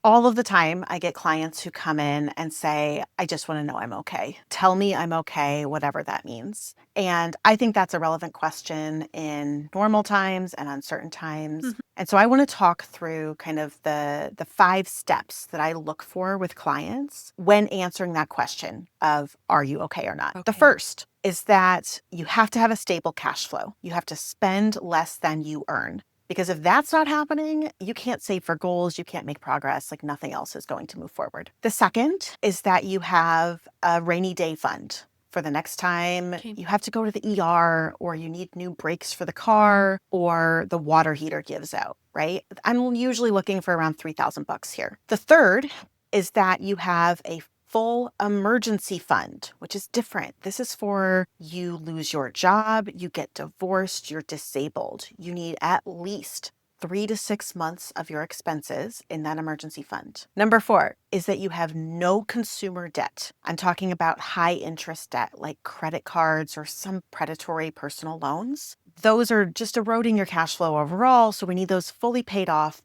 All of the time, I get clients who come in and say, I just want to know I'm okay. Tell me I'm okay, whatever that means. And I think that's a relevant question in normal times and uncertain times. Mhm. And so I want to talk through kind of the 5 steps that I look for with clients when answering that question of, are you okay or not? The Okay. first is that you have to have a stable cash flow. You have to spend less than you earn. Because if that's not happening, you can't save for goals, you can't make progress, like nothing else is going to move forward. The second is that you have a rainy day fund for the next time Okay. you have to go to the ER or you need new brakes for the car or the water heater gives out, right? I'm usually looking for around 3,000 bucks here. The third is that you have a full emergency fund, which is different. This is for you lose your job, you get divorced, you're disabled. You need at least 3 to 6 months of your expenses in that emergency fund. Number 4 is that you have no consumer debt. I'm talking about high interest debt like credit cards or some predatory personal loans. Those are just eroding your cash flow overall. So we need those fully paid off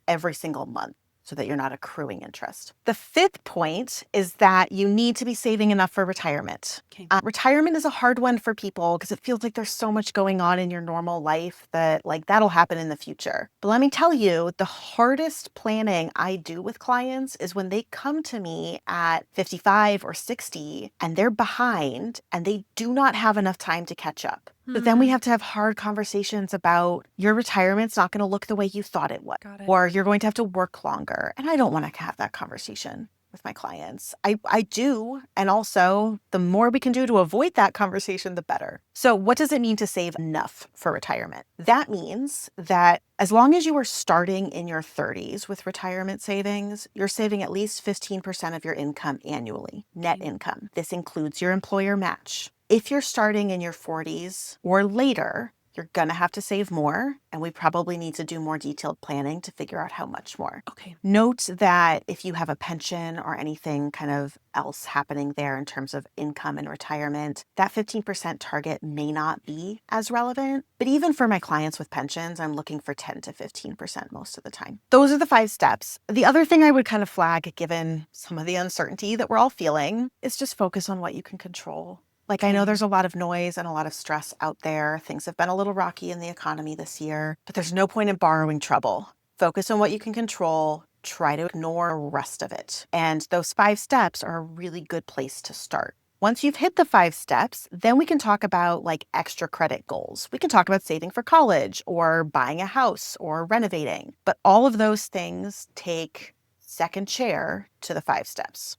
every single month, so that you're not accruing interest. The fifth point is that you need to be saving enough for retirement. Okay. Retirement is a hard one for people because it feels like there's so much going on in your normal life that like that'll happen in the future. But let me tell you, the hardest planning I do with clients is when they come to me at 55 or 60 and they're behind and they do not have enough time to catch up. But then we have to have hard conversations about your retirement's not going to look the way you thought it would, Got it. or you're going to have to work longer. And I don't want to have that conversation with my clients. I do. And also, the more we can do to avoid that conversation, the better. So, what does it mean to save enough for retirement? That means that as long as you are starting in your 30s with retirement savings, you're saving at least 15% of your income annually, net Okay. income. This includes your employer match. If you're starting in your 40s or later, you're going to have to save more, and we probably need to do more detailed planning to figure out how much more. Okay. Note that if you have a pension or anything kind of else happening there in terms of income and retirement, that 15% target may not be as relevant. But even for my clients with pensions, I'm looking for 10 to 15% most of the time. Those are the 5 steps. The other thing I would kind of flag, given some of the uncertainty that we're all feeling, is just focus on what you can control. Like, I know Okay. there's a lot of noise and a lot of stress out there. Things have been a little rocky in the economy this year, but there's no point in borrowing trouble. Focus on what you can control. Try to ignore the rest of it. And those 5 steps are a really good place to start. Once you've hit the 5 steps, then we can talk about like extra credit goals. We can talk about saving for college or buying a house or renovating. But all of those things take second chair to the 5 steps.